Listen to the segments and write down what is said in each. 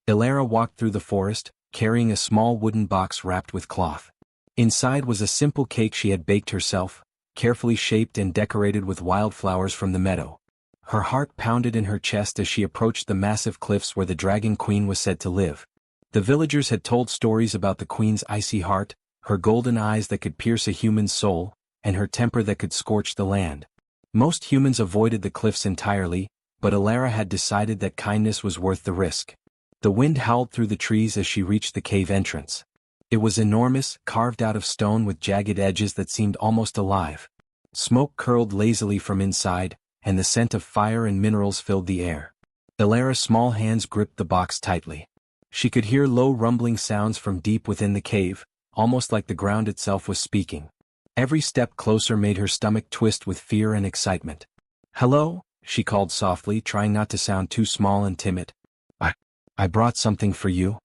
Ilara walked through the forest, carrying a small wooden box wrapped with cloth. Inside was a simple cake she had baked herself, carefully shaped and decorated with wildflowers from the meadow. Her heart pounded in her chest as she approached the massive cliffs where the Dragon Queen was said to live. The villagers had told stories about the queen's icy heart, her golden eyes that could pierce a human's soul, and her temper that could scorch the land. Most humans avoided the cliffs entirely, but Ilara had decided that kindness was worth the risk. The wind howled through the trees as she reached the cave entrance. It was enormous, carved out of stone with jagged edges that seemed almost alive. Smoke curled lazily from inside, and the scent of fire and minerals filled the air. Ilara's small hands gripped the box tightly. She could hear low rumbling sounds from deep within the cave, almost like the ground itself was speaking. Every step closer made her stomach twist with fear and excitement. "Hello?" she called softly, trying not to sound too small and timid. I brought something for you."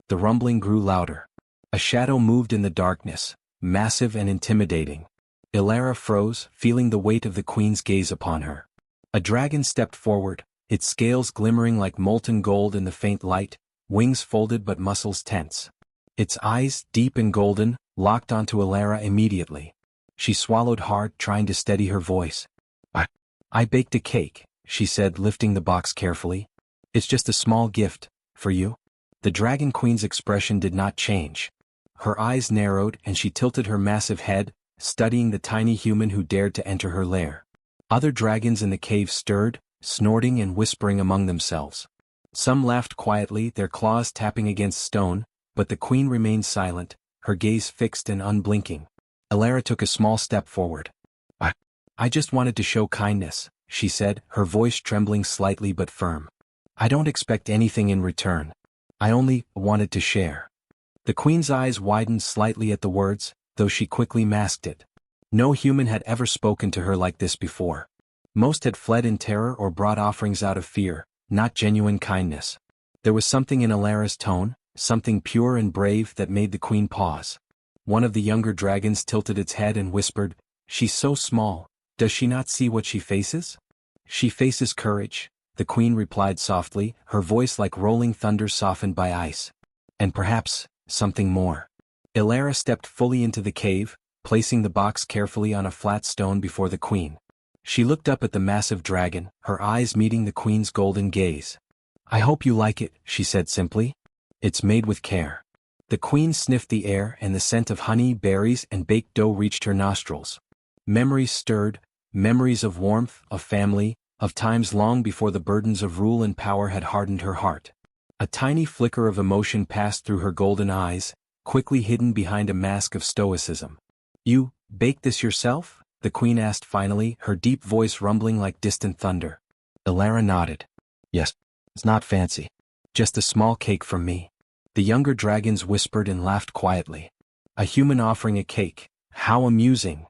The rumbling grew louder. A shadow moved in the darkness, massive and intimidating. Ilara froze, feeling the weight of the queen's gaze upon her. A dragon stepped forward, its scales glimmering like molten gold in the faint light, wings folded but muscles tense. Its eyes, deep and golden, locked onto Ilara immediately. She swallowed hard, trying to steady her voice. I baked a cake," she said, lifting the box carefully. "It's just a small gift, for you." The Dragon Queen's expression did not change. Her eyes narrowed and she tilted her massive head, studying the tiny human who dared to enter her lair. Other dragons in the cave stirred, snorting and whispering among themselves. Some laughed quietly, their claws tapping against stone, but the queen remained silent, her gaze fixed and unblinking. Ilara took a small step forward. I just wanted to show kindness," she said, her voice trembling slightly but firm. "I don't expect anything in return. I only wanted to share." The queen's eyes widened slightly at the words, though she quickly masked it. No human had ever spoken to her like this before. Most had fled in terror or brought offerings out of fear, not genuine kindness. There was something in Ilara's tone, something pure and brave that made the queen pause. One of the younger dragons tilted its head and whispered, "She's so small, does she not see what she faces?" "She faces courage," the queen replied softly, her voice like rolling thunder softened by ice. "And perhaps, something more." Ilara stepped fully into the cave, placing the box carefully on a flat stone before the queen. She looked up at the massive dragon, her eyes meeting the queen's golden gaze. "I hope you like it," she said simply. "It's made with care." The queen sniffed the air and the scent of honey, berries, and baked dough reached her nostrils. Memories stirred, memories of warmth, of family, of times long before the burdens of rule and power had hardened her heart. A tiny flicker of emotion passed through her golden eyes, quickly hidden behind a mask of stoicism. "You baked this yourself?" the queen asked finally, her deep voice rumbling like distant thunder. Ilara nodded. "Yes, it's not fancy. Just a small cake from me." The younger dragons whispered and laughed quietly. A human offering a cake, how amusing!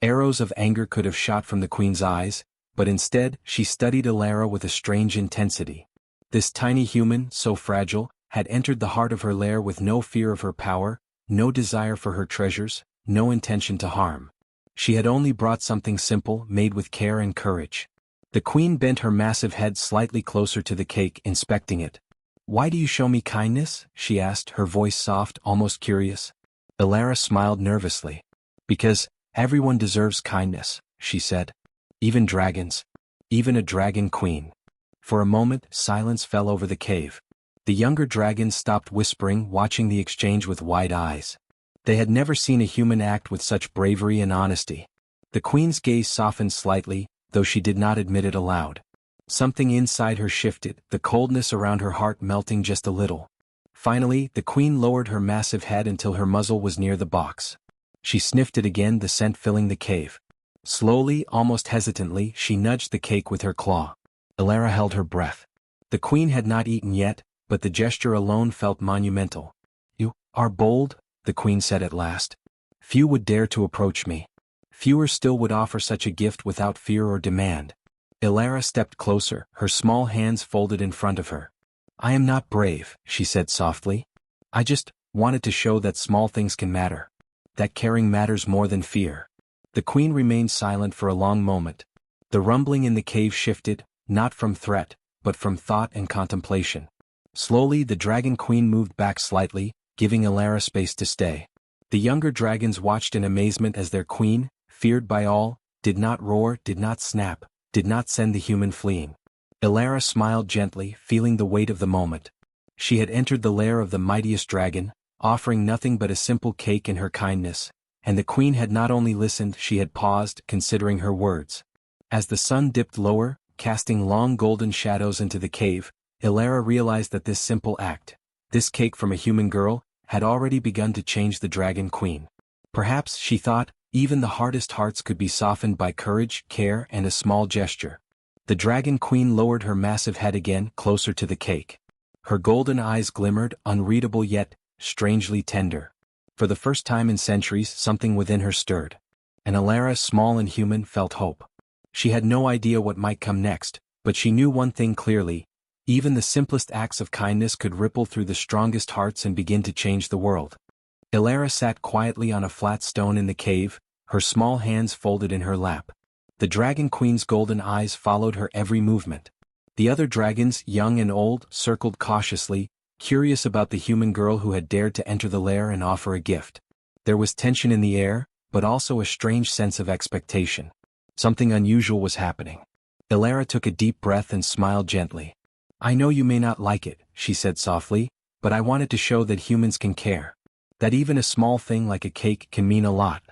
Arrows of anger could have shot from the queen's eyes, but instead she studied Ilara with a strange intensity. This tiny human, so fragile, had entered the heart of her lair with no fear of her power, no desire for her treasures, no intention to harm. She had only brought something simple, made with care and courage. The queen bent her massive head slightly closer to the cake, inspecting it. "Why do you show me kindness?" she asked, her voice soft, almost curious. Ilara smiled nervously. "Because everyone deserves kindness," she said. "Even dragons. Even a dragon queen." For a moment, silence fell over the cave. The younger dragons stopped whispering, watching the exchange with wide eyes. They had never seen a human act with such bravery and honesty. The queen's gaze softened slightly, though she did not admit it aloud. Something inside her shifted, the coldness around her heart melting just a little. Finally, the queen lowered her massive head until her muzzle was near the box. She sniffed it again, the scent filling the cave. Slowly, almost hesitantly, she nudged the cake with her claw. Ilara held her breath. The queen had not eaten yet, but the gesture alone felt monumental. "You are bold," the queen said at last. "Few would dare to approach me. Fewer still would offer such a gift without fear or demand." Ilara stepped closer, her small hands folded in front of her. "I am not brave," she said softly. "I just wanted to show that small things can matter. That caring matters more than fear." The queen remained silent for a long moment. The rumbling in the cave shifted, not from threat, but from thought and contemplation. Slowly the Dragon Queen moved back slightly, giving Elara space to stay. The younger dragons watched in amazement as their queen, feared by all, did not roar, did not snap, did not send the human fleeing. Elara smiled gently, feeling the weight of the moment. She had entered the lair of the mightiest dragon, offering nothing but a simple cake in her kindness, and the queen had not only listened, she had paused, considering her words. As the sun dipped lower, casting long golden shadows into the cave, Elara realized that this simple act, this cake from a human girl, had already begun to change the Dragon Queen. Perhaps, she thought, even the hardest hearts could be softened by courage, care, and a small gesture. The Dragon Queen lowered her massive head again, closer to the cake. Her golden eyes glimmered, unreadable yet strangely tender. For the first time in centuries, something within her stirred. And Elara, small and human, felt hope. She had no idea what might come next, but she knew one thing clearly: even the simplest acts of kindness could ripple through the strongest hearts and begin to change the world. Elara sat quietly on a flat stone in the cave, her small hands folded in her lap. The Dragon Queen's golden eyes followed her every movement. The other dragons, young and old, circled cautiously, curious about the human girl who had dared to enter the lair and offer a gift. There was tension in the air, but also a strange sense of expectation. Something unusual was happening. Elara took a deep breath and smiled gently. "I know you may not like it," she said softly, "but I wanted to show that humans can care. That even a small thing like a cake can mean a lot."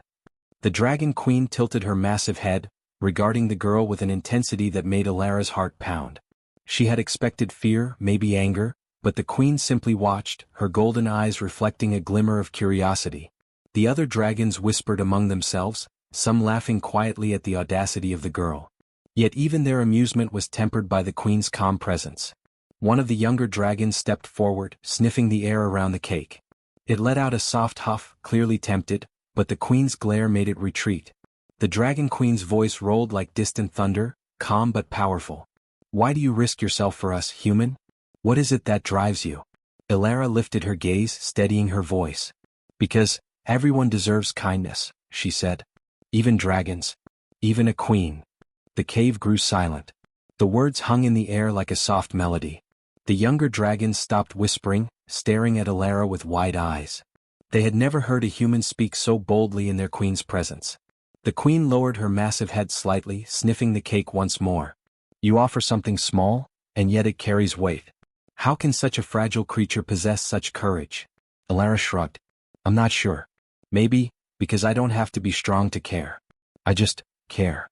The Dragon Queen tilted her massive head, regarding the girl with an intensity that made Elara's heart pound. She had expected fear, maybe anger, but the queen simply watched, her golden eyes reflecting a glimmer of curiosity. The other dragons whispered among themselves, some laughing quietly at the audacity of the girl. Yet even their amusement was tempered by the queen's calm presence. One of the younger dragons stepped forward, sniffing the air around the cake. It let out a soft huff, clearly tempted, but the queen's glare made it retreat. The Dragon Queen's voice rolled like distant thunder, calm but powerful. "Why do you risk yourself for us, human? What is it that drives you?" Elara lifted her gaze, steadying her voice. "Because everyone deserves kindness," she said. "Even dragons. Even a queen." The cave grew silent. The words hung in the air like a soft melody. The younger dragons stopped whispering, staring at Elara with wide eyes. They had never heard a human speak so boldly in their queen's presence. The queen lowered her massive head slightly, sniffing the cake once more. "You offer something small, and yet it carries weight. How can such a fragile creature possess such courage?" Elara shrugged. "I'm not sure. Maybe, because I don't have to be strong to care. I just care."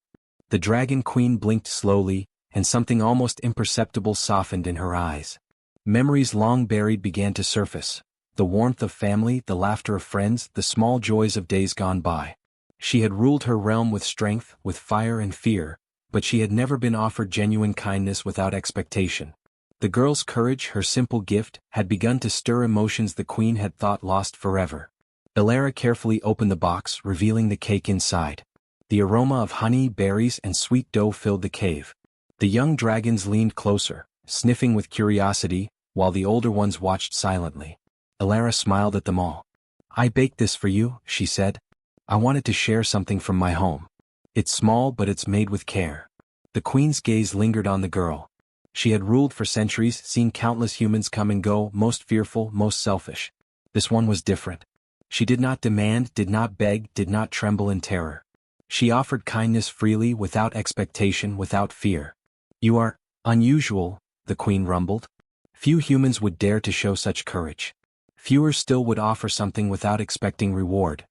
The Dragon Queen blinked slowly, and something almost imperceptible softened in her eyes. Memories long buried began to surface. The warmth of family, the laughter of friends, the small joys of days gone by. She had ruled her realm with strength, with fire and fear, but she had never been offered genuine kindness without expectation. The girl's courage, her simple gift, had begun to stir emotions the queen had thought lost forever. Elara carefully opened the box, revealing the cake inside. The aroma of honey, berries, and sweet dough filled the cave. The young dragons leaned closer, sniffing with curiosity, while the older ones watched silently. Elara smiled at them all. "I baked this for you," she said. "I wanted to share something from my home. It's small, but it's made with care." The queen's gaze lingered on the girl. She had ruled for centuries, seen countless humans come and go, most fearful, most selfish. This one was different. She did not demand, did not beg, did not tremble in terror. She offered kindness freely, without expectation, without fear. "You are unusual," the queen rumbled. "Few humans would dare to show such courage. Fewer still would offer something without expecting reward."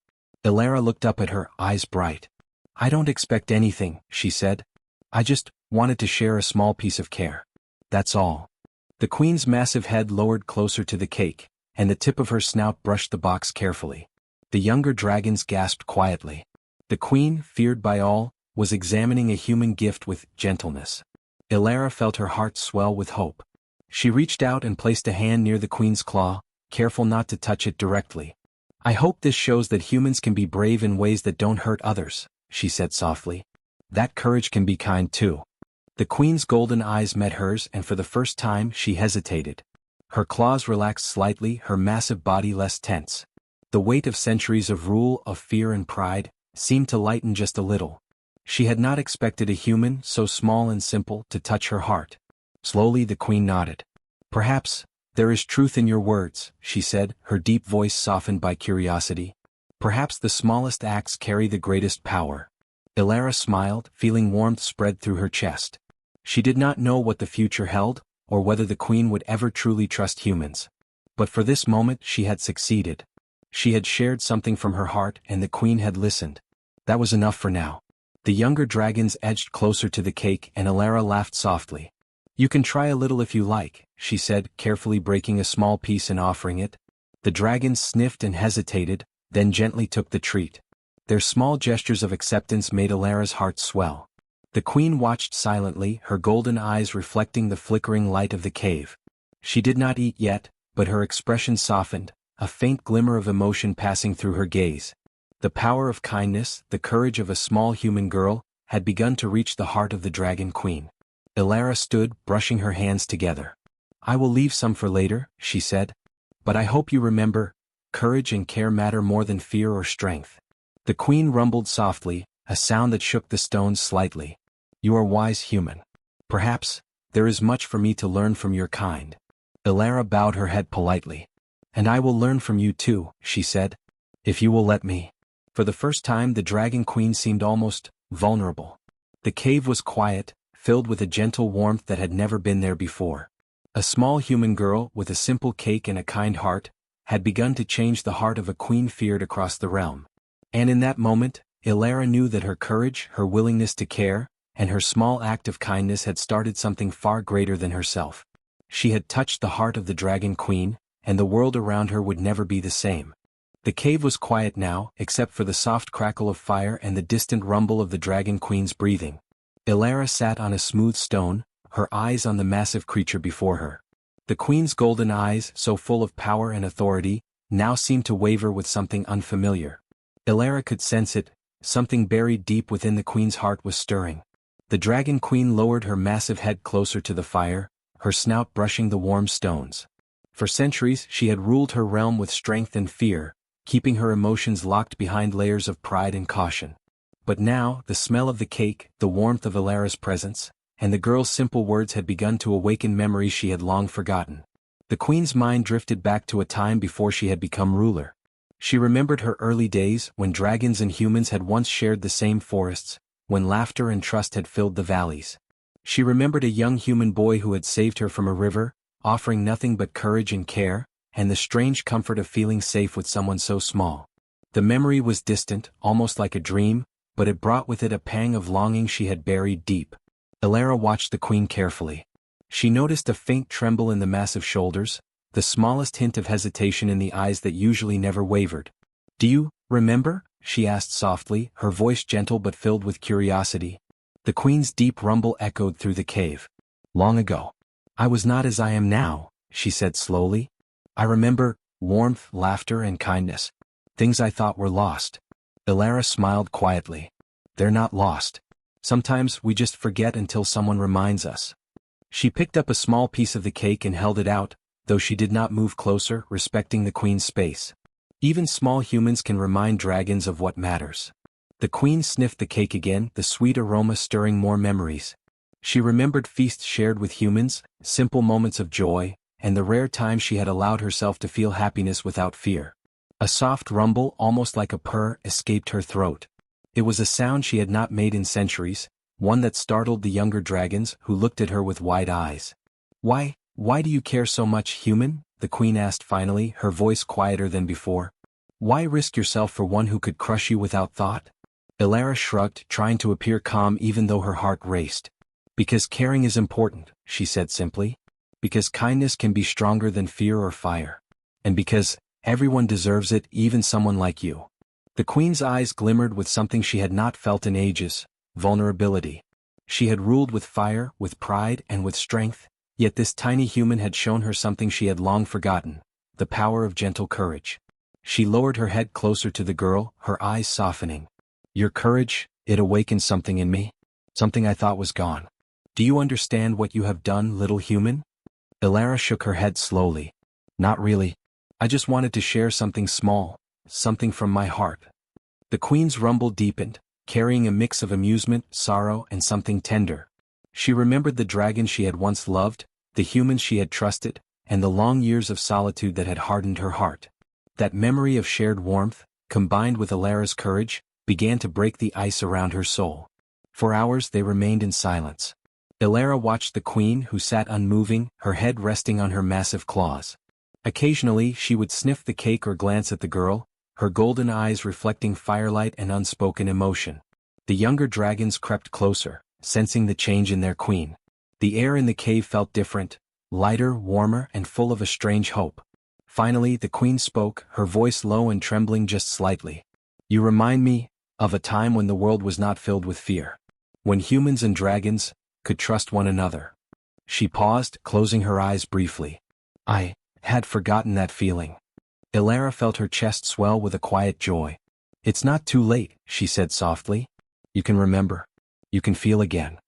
Elara looked up at her, eyes bright. "I don't expect anything," she said. "I just wanted to share a small piece of care. That's all." The queen's massive head lowered closer to the cake, and the tip of her snout brushed the box carefully. The younger dragons gasped quietly. The queen, feared by all, was examining a human gift with gentleness. Elara felt her heart swell with hope. She reached out and placed a hand near the queen's claw, careful not to touch it directly. "I hope this shows that humans can be brave in ways that don't hurt others," she said softly. "That courage can be kind too." The queen's golden eyes met hers, and for the first time she hesitated. Her claws relaxed slightly, her massive body less tense. The weight of centuries of rule, of fear and pride, seemed to lighten just a little. She had not expected a human, so small and simple, to touch her heart. Slowly the queen nodded. "Perhaps There is truth in your words, she said, her deep voice softened by curiosity. Perhaps the smallest acts carry the greatest power. Elara smiled, feeling warmth spread through her chest. She did not know what the future held, or whether the queen would ever truly trust humans. But for this moment she had succeeded. She had shared something from her heart and the queen had listened. That was enough for now. The younger dragons edged closer to the cake and Elara laughed softly. You can try a little if you like, she said, carefully breaking a small piece and offering it. The dragons sniffed and hesitated, then gently took the treat. Their small gestures of acceptance made Elara's heart swell. The queen watched silently, her golden eyes reflecting the flickering light of the cave. She did not eat yet, but her expression softened, a faint glimmer of emotion passing through her gaze. The power of kindness, the courage of a small human girl, had begun to reach the heart of the dragon queen. Elara stood, brushing her hands together. I will leave some for later, she said. But I hope you remember, courage and care matter more than fear or strength. The queen rumbled softly, a sound that shook the stones slightly. You are wise human. Perhaps, there is much for me to learn from your kind. Elara bowed her head politely. And I will learn from you too, she said. If you will let me. For the first time the dragon queen seemed almost vulnerable. The cave was quiet, filled with a gentle warmth that had never been there before. A small human girl, with a simple cake and a kind heart, had begun to change the heart of a queen feared across the realm. And in that moment, Elara knew that her courage, her willingness to care, and her small act of kindness had started something far greater than herself. She had touched the heart of the dragon queen, and the world around her would never be the same. The cave was quiet now, except for the soft crackle of fire and the distant rumble of the dragon queen's breathing. Elara sat on a smooth stone, her eyes on the massive creature before her. The queen's golden eyes, so full of power and authority, now seemed to waver with something unfamiliar. Elara could sense it, something buried deep within the queen's heart was stirring. The dragon queen lowered her massive head closer to the fire, her snout brushing the warm stones. For centuries she had ruled her realm with strength and fear, keeping her emotions locked behind layers of pride and caution. But now, the smell of the cake, the warmth of Elara's presence, and the girl's simple words had begun to awaken memories she had long forgotten. The queen's mind drifted back to a time before she had become ruler. She remembered her early days, when dragons and humans had once shared the same forests, when laughter and trust had filled the valleys. She remembered a young human boy who had saved her from a river, offering nothing but courage and care, and the strange comfort of feeling safe with someone so small. The memory was distant, almost like a dream, but it brought with it a pang of longing she had buried deep. Elara watched the queen carefully. She noticed a faint tremble in the massive shoulders, the smallest hint of hesitation in the eyes that usually never wavered. Do you remember? She asked softly, her voice gentle but filled with curiosity. The queen's deep rumble echoed through the cave. Long ago. I was not as I am now, she said slowly. I remember warmth, laughter, and kindness. Things I thought were lost. Elara smiled quietly. They're not lost. Sometimes we just forget until someone reminds us. She picked up a small piece of the cake and held it out, though she did not move closer, respecting the queen's space. Even small humans can remind dragons of what matters. The queen sniffed the cake again, the sweet aroma stirring more memories. She remembered feasts shared with humans, simple moments of joy, and the rare times she had allowed herself to feel happiness without fear. A soft rumble, almost like a purr, escaped her throat. It was a sound she had not made in centuries, one that startled the younger dragons, who looked at her with wide eyes. Why do you care so much, human? The queen asked finally, her voice quieter than before. Why risk yourself for one who could crush you without thought? Elara shrugged, trying to appear calm even though her heart raced. Because caring is important, she said simply. Because kindness can be stronger than fear or fire. And because everyone deserves it, even someone like you. The queen's eyes glimmered with something she had not felt in ages, vulnerability. She had ruled with fire, with pride, and with strength, yet this tiny human had shown her something she had long forgotten, the power of gentle courage. She lowered her head closer to the girl, her eyes softening. Your courage, it awakened something in me. Something I thought was gone. Do you understand what you have done, little human? Elara shook her head slowly. Not really. I just wanted to share something small, something from my heart. The queen's rumble deepened, carrying a mix of amusement, sorrow, and something tender. She remembered the dragon she had once loved, the humans she had trusted, and the long years of solitude that had hardened her heart. That memory of shared warmth, combined with Alara's courage, began to break the ice around her soul. For hours they remained in silence. Alara watched the queen, who sat unmoving, her head resting on her massive claws. Occasionally she would sniff the cake or glance at the girl, her golden eyes reflecting firelight and unspoken emotion. The younger dragons crept closer, sensing the change in their queen. The air in the cave felt different, lighter, warmer, and full of a strange hope. Finally the queen spoke, her voice low and trembling just slightly. "You remind me of a time when the world was not filled with fear. When humans and dragons could trust one another." She paused, closing her eyes briefly. "I had forgotten that feeling." Alara felt her chest swell with a quiet joy. "It's not too late," she said softly. "You can remember. You can feel again."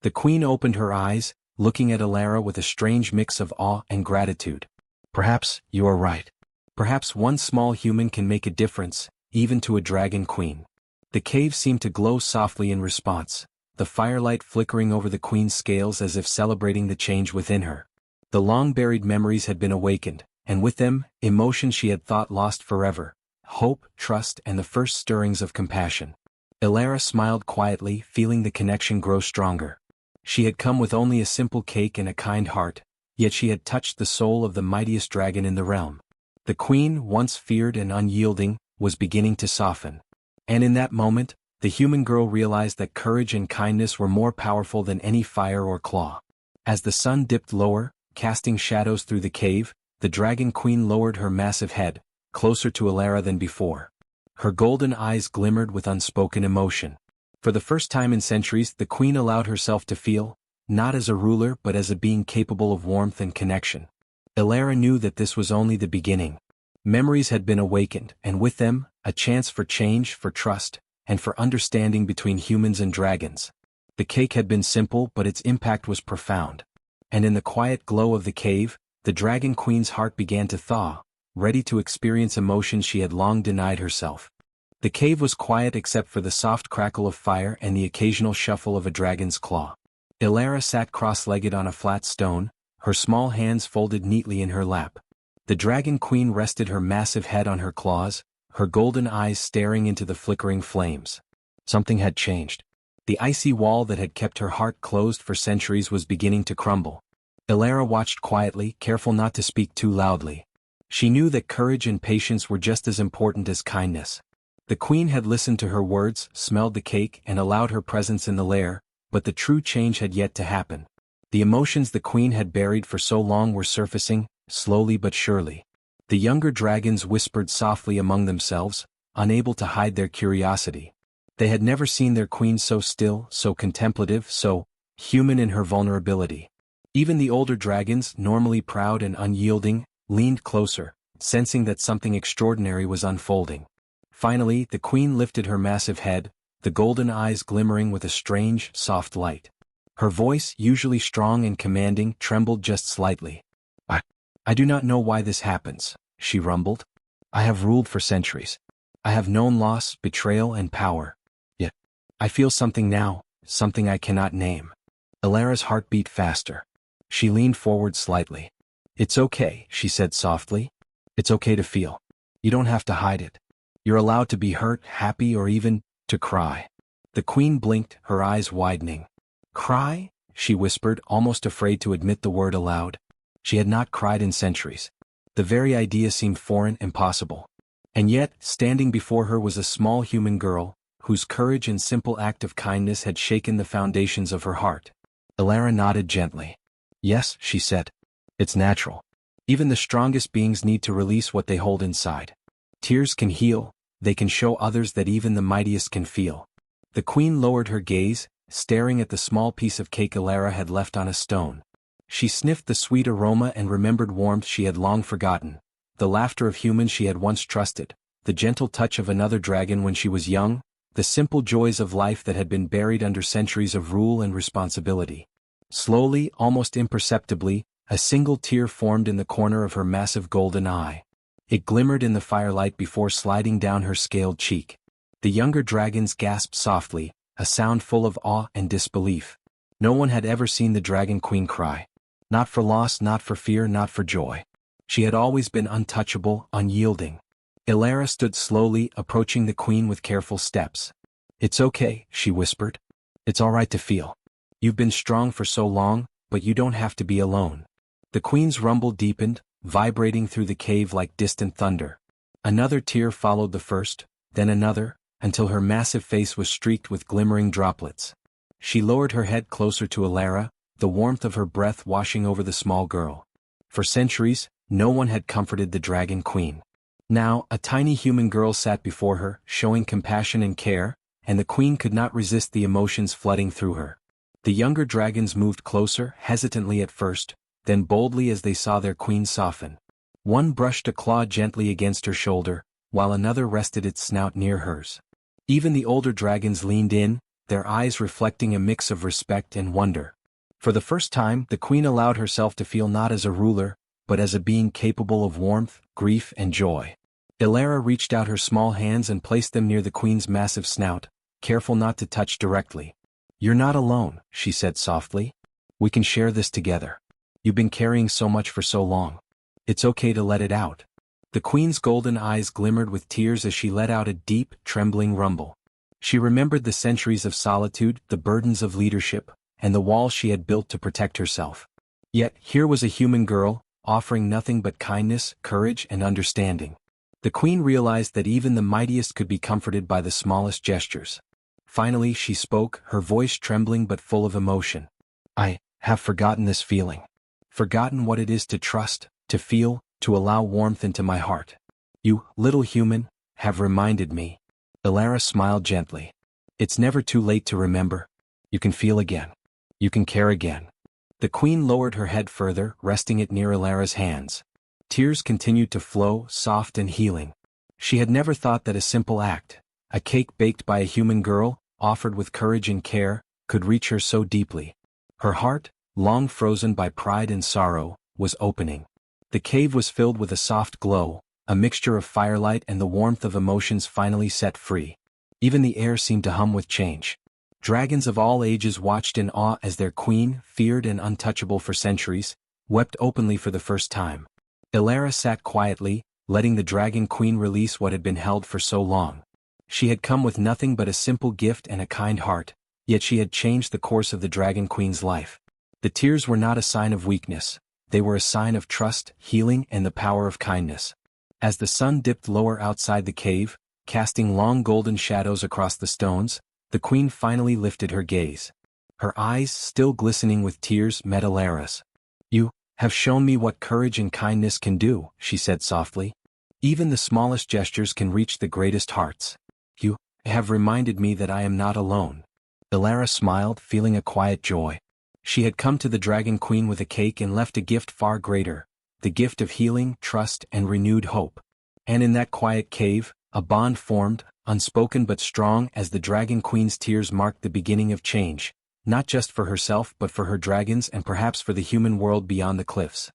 The queen opened her eyes, looking at Alara with a strange mix of awe and gratitude. "Perhaps you are right. Perhaps one small human can make a difference, even to a dragon queen." The cave seemed to glow softly in response, the firelight flickering over the queen's scales as if celebrating the change within her. The long-buried memories had been awakened, and with them, emotions she had thought lost forever: hope, trust, and the first stirrings of compassion. Alara smiled quietly, feeling the connection grow stronger. She had come with only a simple cake and a kind heart, yet she had touched the soul of the mightiest dragon in the realm. The queen, once feared and unyielding, was beginning to soften. And in that moment, the human girl realized that courage and kindness were more powerful than any fire or claw. As the sun dipped lower, casting shadows through the cave, the dragon queen lowered her massive head, closer to Alara than before. Her golden eyes glimmered with unspoken emotion. For the first time in centuries, the queen allowed herself to feel, not as a ruler but as a being capable of warmth and connection. Alara knew that this was only the beginning. Memories had been awakened, and with them, a chance for change, for trust, and for understanding between humans and dragons. The cake had been simple, but its impact was profound. And in the quiet glow of the cave, the dragon queen's heart began to thaw, ready to experience emotions she had long denied herself. The cave was quiet except for the soft crackle of fire and the occasional shuffle of a dragon's claw. Alara sat cross-legged on a flat stone, her small hands folded neatly in her lap. The dragon queen rested her massive head on her claws, her golden eyes staring into the flickering flames. Something had changed. The icy wall that had kept her heart closed for centuries was beginning to crumble. Alara watched quietly, careful not to speak too loudly. She knew that courage and patience were just as important as kindness. The queen had listened to her words, smelled the cake, and allowed her presence in the lair, but the true change had yet to happen. The emotions the queen had buried for so long were surfacing, slowly but surely. The younger dragons whispered softly among themselves, unable to hide their curiosity. They had never seen their queen so still, so contemplative, so human in her vulnerability. Even the older dragons, normally proud and unyielding, leaned closer, sensing that something extraordinary was unfolding. Finally, the queen lifted her massive head, the golden eyes glimmering with a strange, soft light. Her voice, usually strong and commanding, trembled just slightly. I do not know why this happens," she rumbled. "I have ruled for centuries. I have known loss, betrayal, and power. Yet, I feel something now, something I cannot name." Alara's heart beat faster. She leaned forward slightly. "It's okay," she said softly. "It's okay to feel. You don't have to hide it. You're allowed to be hurt, happy, or even to cry." The queen blinked, her eyes widening. "Cry?" she whispered, almost afraid to admit the word aloud. She had not cried in centuries. The very idea seemed foreign, impossible. And yet, standing before her was a small human girl, whose courage and simple act of kindness had shaken the foundations of her heart. Alara nodded gently. "Yes," she said. "It's natural. Even the strongest beings need to release what they hold inside. Tears can heal, they can show others that even the mightiest can feel." The queen lowered her gaze, staring at the small piece of cake Alara had left on a stone. She sniffed the sweet aroma and remembered warmth she had long forgotten, the laughter of humans she had once trusted, the gentle touch of another dragon when she was young, the simple joys of life that had been buried under centuries of rule and responsibility. Slowly, almost imperceptibly, a single tear formed in the corner of her massive golden eye. It glimmered in the firelight before sliding down her scaled cheek. The younger dragons gasped softly, a sound full of awe and disbelief. No one had ever seen the dragon queen cry. Not for loss, not for fear, not for joy. She had always been untouchable, unyielding. Elara stood slowly, approaching the queen with careful steps. "It's okay," she whispered. "It's all right to feel. You've been strong for so long, but you don't have to be alone." The queen's rumble deepened, vibrating through the cave like distant thunder. Another tear followed the first, then another, until her massive face was streaked with glimmering droplets. She lowered her head closer to Elara, the warmth of her breath washing over the small girl. For centuries, no one had comforted the Dragon Queen. Now, a tiny human girl sat before her, showing compassion and care, and the queen could not resist the emotions flooding through her. The younger dragons moved closer, hesitantly at first, then boldly as they saw their queen soften. One brushed a claw gently against her shoulder, while another rested its snout near hers. Even the older dragons leaned in, their eyes reflecting a mix of respect and wonder. For the first time, the queen allowed herself to feel not as a ruler, but as a being capable of warmth, grief, and joy. Elara reached out her small hands and placed them near the queen's massive snout, careful not to touch directly. "You're not alone," she said softly. "We can share this together. You've been carrying so much for so long. It's okay to let it out." The queen's golden eyes glimmered with tears as she let out a deep, trembling rumble. She remembered the centuries of solitude, the burdens of leadership, and the walls she had built to protect herself. Yet, here was a human girl, offering nothing but kindness, courage, and understanding. The queen realized that even the mightiest could be comforted by the smallest gestures. Finally she spoke, her voice trembling but full of emotion. "I have forgotten this feeling. Forgotten what it is to trust, to feel, to allow warmth into my heart. You, little human, have reminded me." Elara smiled gently. "It's never too late to remember. You can feel again. You can care again." The queen lowered her head further, resting it near Elara's hands. Tears continued to flow, soft and healing. She had never thought that a simple act, a cake baked by a human girl, offered with courage and care, could reach her so deeply. Her heart, long frozen by pride and sorrow, was opening. The cave was filled with a soft glow, a mixture of firelight and the warmth of emotions finally set free. Even the air seemed to hum with change. Dragons of all ages watched in awe as their queen, feared and untouchable for centuries, wept openly for the first time. Elara sat quietly, letting the Dragon Queen release what had been held for so long. She had come with nothing but a simple gift and a kind heart, yet she had changed the course of the Dragon Queen's life. The tears were not a sign of weakness, they were a sign of trust, healing, and the power of kindness. As the sun dipped lower outside the cave, casting long golden shadows across the stones, the queen finally lifted her gaze. Her eyes, still glistening with tears, met Elara's. "You have shown me what courage and kindness can do," she said softly. "Even the smallest gestures can reach the greatest hearts. You have reminded me that I am not alone." Elara smiled, feeling a quiet joy. She had come to the Dragon Queen with a cake and left a gift far greater, the gift of healing, trust, and renewed hope. And in that quiet cave, a bond formed, unspoken but strong, as the Dragon Queen's tears marked the beginning of change, not just for herself but for her dragons and perhaps for the human world beyond the cliffs.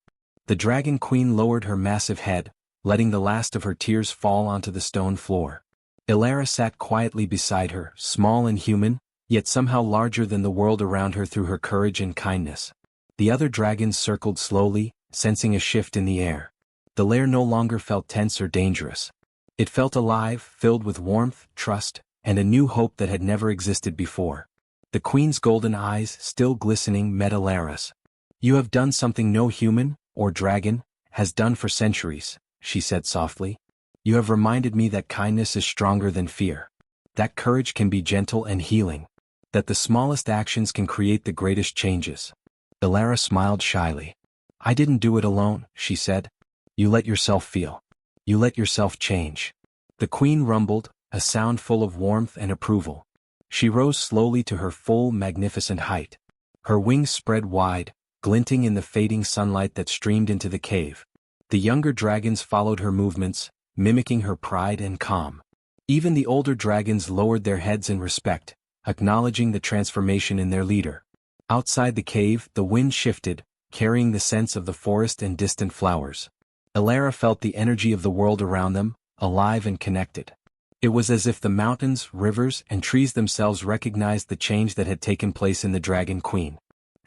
The Dragon Queen lowered her massive head, letting the last of her tears fall onto the stone floor. Elara sat quietly beside her, small and human, yet somehow larger than the world around her through her courage and kindness. The other dragons circled slowly, sensing a shift in the air. The lair no longer felt tense or dangerous. It felt alive, filled with warmth, trust, and a new hope that had never existed before. The queen's golden eyes, still glistening, met Elara's. "You have done something no human, or dragon, has done for centuries," she said softly. "You have reminded me that kindness is stronger than fear. That courage can be gentle and healing. That the smallest actions can create the greatest changes." Elara smiled shyly. "I didn't do it alone," she said. "You let yourself feel. You let yourself change." The queen rumbled, a sound full of warmth and approval. She rose slowly to her full, magnificent height. Her wings spread wide, glinting in the fading sunlight that streamed into the cave. The younger dragons followed her movements, mimicking her pride and calm. Even the older dragons lowered their heads in respect, acknowledging the transformation in their leader. Outside the cave, the wind shifted, carrying the scents of the forest and distant flowers. Elara felt the energy of the world around them, alive and connected. It was as if the mountains, rivers, and trees themselves recognized the change that had taken place in the Dragon Queen.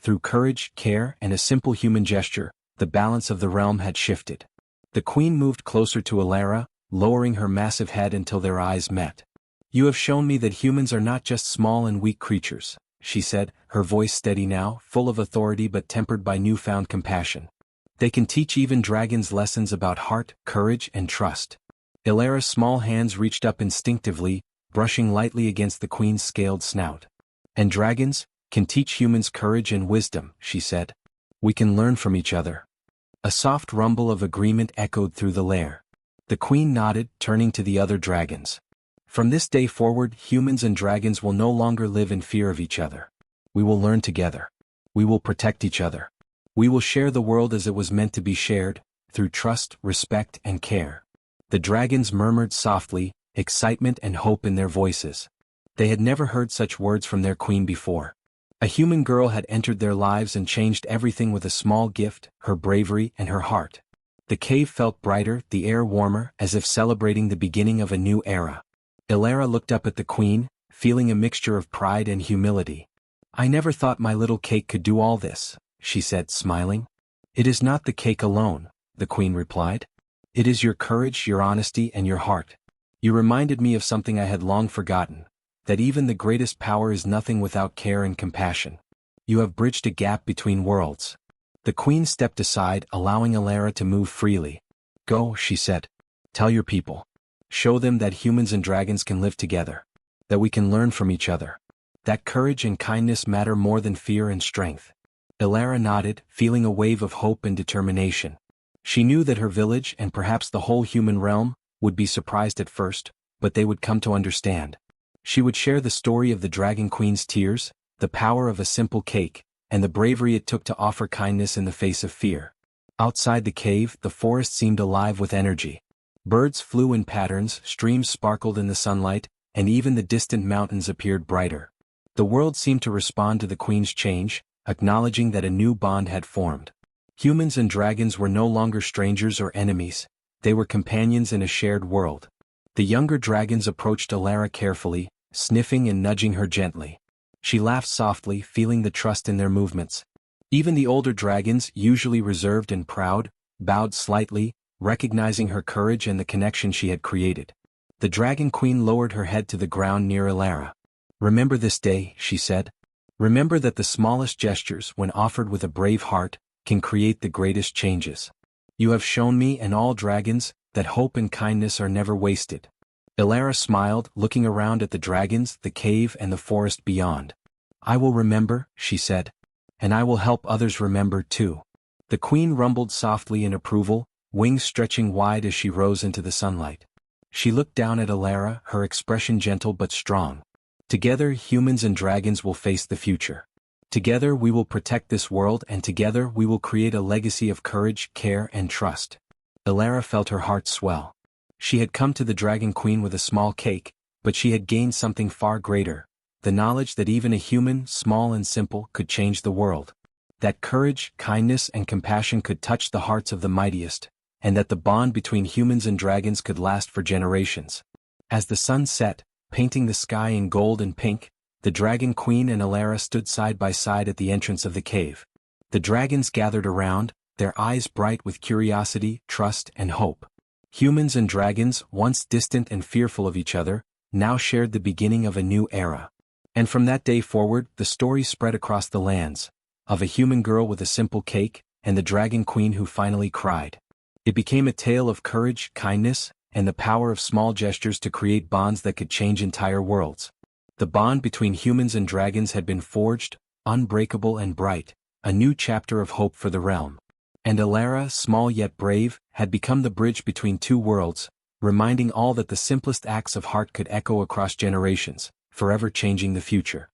Through courage, care, and a simple human gesture, the balance of the realm had shifted. The queen moved closer to Elara, lowering her massive head until their eyes met. "You have shown me that humans are not just small and weak creatures," she said, her voice steady now, full of authority but tempered by newfound compassion. "They can teach even dragons lessons about heart, courage, and trust." Elara's small hands reached up instinctively, brushing lightly against the queen's scaled snout. "And dragons can teach humans courage and wisdom," she said. "We can learn from each other." A soft rumble of agreement echoed through the lair. The queen nodded, turning to the other dragons. "From this day forward, humans and dragons will no longer live in fear of each other. We will learn together. We will protect each other. We will share the world as it was meant to be shared, through trust, respect, and care." The dragons murmured softly, excitement and hope in their voices. They had never heard such words from their queen before. A human girl had entered their lives and changed everything with a small gift, her bravery and her heart. The cave felt brighter, the air warmer, as if celebrating the beginning of a new era. Elara looked up at the queen, feeling a mixture of pride and humility. "I never thought my little cake could do all this," she said, smiling. "It is not the cake alone," the queen replied. "It is your courage, your honesty, and your heart. You reminded me of something I had long forgotten, that even the greatest power is nothing without care and compassion. You have bridged a gap between worlds." The queen stepped aside, allowing Elara to move freely. "Go," she said. "Tell your people. Show them that humans and dragons can live together. That we can learn from each other. That courage and kindness matter more than fear and strength." Elara nodded, feeling a wave of hope and determination. She knew that her village, and perhaps the whole human realm, would be surprised at first, but they would come to understand. She would share the story of the Dragon Queen's tears, the power of a simple cake, and the bravery it took to offer kindness in the face of fear. Outside the cave, the forest seemed alive with energy. Birds flew in patterns, streams sparkled in the sunlight, and even the distant mountains appeared brighter. The world seemed to respond to the queen's change, acknowledging that a new bond had formed. Humans and dragons were no longer strangers or enemies, they were companions in a shared world. The younger dragons approached Elara carefully, sniffing and nudging her gently. She laughed softly, feeling the trust in their movements. Even the older dragons, usually reserved and proud, bowed slightly, recognizing her courage and the connection she had created. The Dragon Queen lowered her head to the ground near Elara. "Remember this day," she said. "Remember that the smallest gestures, when offered with a brave heart, can create the greatest changes. You have shown me and all dragons that hope and kindness are never wasted." Elara smiled, looking around at the dragons, the cave, and the forest beyond. "I will remember," she said. "And I will help others remember too." The queen rumbled softly in approval, wings stretching wide as she rose into the sunlight. She looked down at Elara, her expression gentle but strong. "Together, humans and dragons will face the future. Together we will protect this world, and together we will create a legacy of courage, care, and trust." Elara felt her heart swell. She had come to the Dragon Queen with a small cake, but she had gained something far greater, the knowledge that even a human, small and simple, could change the world. That courage, kindness, and compassion could touch the hearts of the mightiest, and that the bond between humans and dragons could last for generations. As the sun set, painting the sky in gold and pink, the Dragon Queen and Elara stood side by side at the entrance of the cave. The dragons gathered around, their eyes bright with curiosity, trust, and hope. Humans and dragons, once distant and fearful of each other, now shared the beginning of a new era. And from that day forward, the story spread across the lands, of a human girl with a simple cake, and the Dragon Queen who finally cried. It became a tale of courage, kindness, and the power of small gestures to create bonds that could change entire worlds. The bond between humans and dragons had been forged, unbreakable and bright, a new chapter of hope for the realm. And Elara, small yet brave, had become the bridge between two worlds, reminding all that the simplest acts of heart could echo across generations, forever changing the future.